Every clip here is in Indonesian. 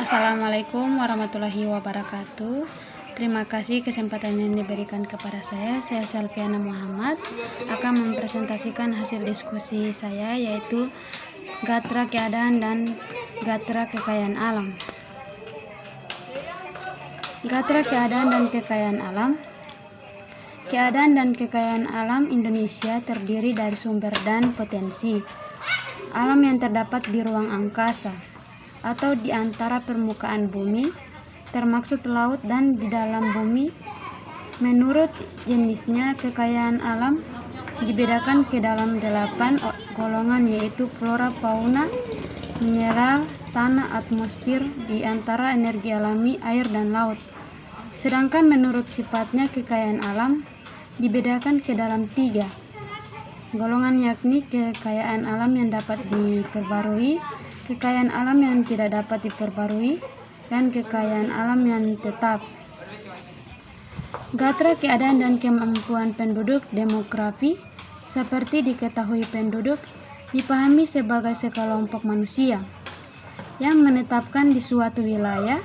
Assalamualaikum warahmatullahi wabarakatuh. Terima kasih kesempatan yang diberikan kepada saya. Saya Selviana Muhammad akan mempresentasikan hasil diskusi saya, yaitu Gatra Keadaan dan Gatra Kekayaan Alam. Gatra Keadaan dan Kekayaan Alam. Keadaan dan kekayaan alam Indonesia terdiri dari sumber dan potensi alam yang terdapat di ruang angkasa atau di antara permukaan bumi, termaksud laut dan di dalam bumi. Menurut jenisnya, kekayaan alam dibedakan ke dalam 8 golongan, yaitu flora, fauna, mineral, tanah, atmosfer, di antara energi alami, air, dan laut. Sedangkan menurut sifatnya, kekayaan alam dibedakan ke dalam 3 golongan, yakni kekayaan alam yang dapat diperbarui, kekayaan alam yang tidak dapat diperbarui, dan kekayaan alam yang tetap. Gatra keadaan dan kemampuan penduduk demografi. Seperti diketahui, penduduk dipahami sebagai sekelompok manusia yang menetapkan di suatu wilayah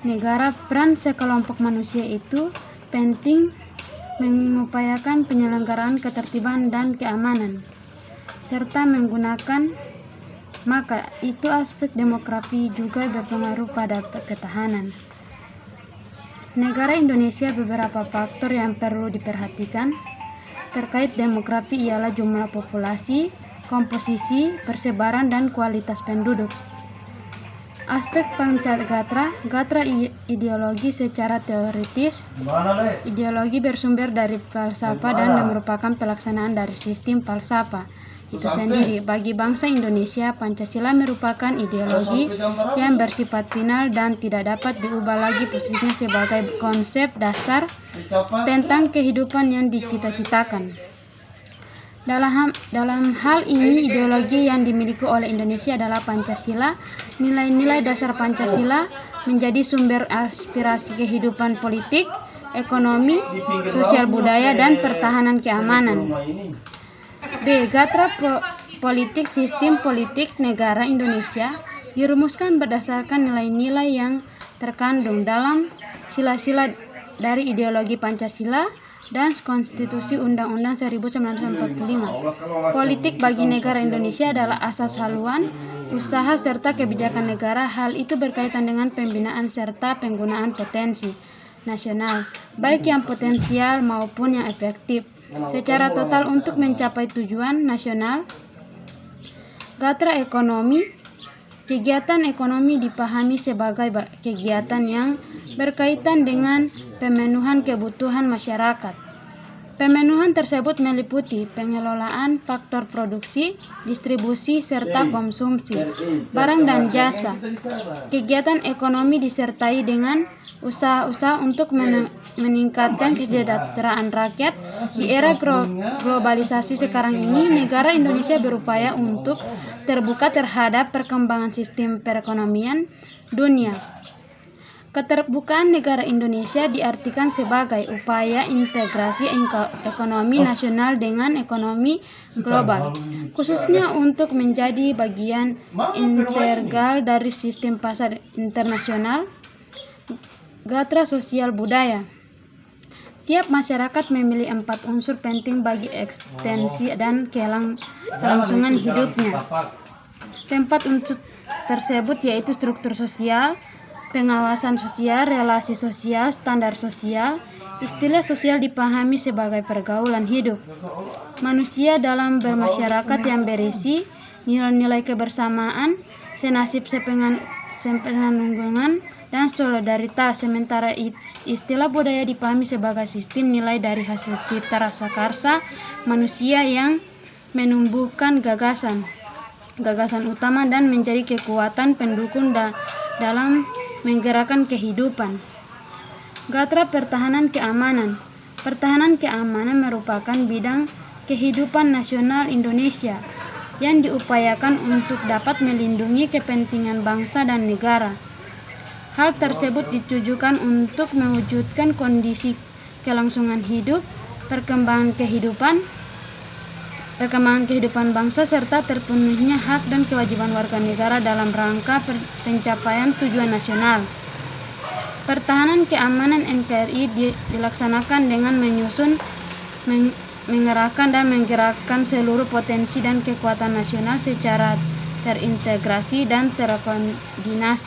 negara. Peran sekelompok manusia itu penting mengupayakan penyelenggaraan ketertiban dan keamanan serta menggunakan. Maka itu aspek demografi juga berpengaruh pada ketahanan negara Indonesia. Beberapa faktor yang perlu diperhatikan terkait demografi ialah jumlah populasi, komposisi, persebaran, dan kualitas penduduk. Aspek Pancagatra. Gatra ideologi secara teoritis. Ideologi bersumber dari falsafah dan merupakan pelaksanaan dari sistem falsafah itu sendiri. Bagi bangsa Indonesia, Pancasila merupakan ideologi yang bersifat final dan tidak dapat diubah lagi. Posisinya sebagai konsep dasar tentang kehidupan yang dicita-citakan. Dalam hal ini, ideologi yang dimiliki oleh Indonesia adalah Pancasila. Nilai-nilai dasar Pancasila menjadi sumber aspirasi kehidupan politik, ekonomi, sosial, budaya, dan pertahanan keamanan. B. Gatra politik. Sistem politik negara Indonesia dirumuskan berdasarkan nilai-nilai yang terkandung dalam sila-sila dari ideologi Pancasila dan Konstitusi Undang-Undang 1945. Politik bagi negara Indonesia adalah asas haluan, usaha, serta kebijakan negara. Hal itu berkaitan dengan pembinaan serta penggunaan potensi nasional, baik yang potensial maupun yang efektif, secara total untuk mencapai tujuan nasional. Gatra ekonomi. Kegiatan ekonomi dipahami sebagai kegiatan yang berkaitan dengan pemenuhan kebutuhan masyarakat. Pemenuhan tersebut meliputi pengelolaan faktor produksi, distribusi, serta konsumsi barang dan jasa. Kegiatan ekonomi disertai dengan usaha-usaha untuk meningkatkan kesejahteraan rakyat. Di era globalisasi sekarang ini, negara Indonesia berupaya untuk terbuka terhadap perkembangan sistem perekonomian dunia. Keterbukaan negara Indonesia diartikan sebagai upaya integrasi ekonomi nasional dengan ekonomi global, khususnya untuk menjadi bagian integral dari sistem pasar internasional. Gatra sosial budaya. Tiap masyarakat memiliki 4 unsur penting bagi eksistensi dan kelangsungan hidupnya. Keempat unsur tersebut yaitu struktur sosial, pengawasan sosial, relasi sosial, standar sosial. Istilah sosial dipahami sebagai pergaulan hidup manusia dalam bermasyarakat yang berisi nilai-nilai kebersamaan, senasib sepenanggungan, dan solidaritas. Sementara istilah budaya dipahami sebagai sistem nilai dari hasil cipta rasa karsa manusia yang menumbuhkan gagasan utama dan menjadi kekuatan pendukung dalam menggerakkan kehidupan. Gatra pertahanan keamanan. Pertahanan keamanan merupakan bidang kehidupan nasional Indonesia yang diupayakan untuk dapat melindungi kepentingan bangsa dan negara. Hal tersebut ditujukan untuk mewujudkan kondisi kelangsungan hidup, perkembangan kehidupan, perkembangan kehidupan bangsa serta terpenuhinya hak dan kewajiban warga negara dalam rangka pencapaian tujuan nasional. Pertahanan keamanan NKRI dilaksanakan dengan menyusun, mengerahkan dan menggerakkan seluruh potensi dan kekuatan nasional secara terintegrasi dan terkoordinasi.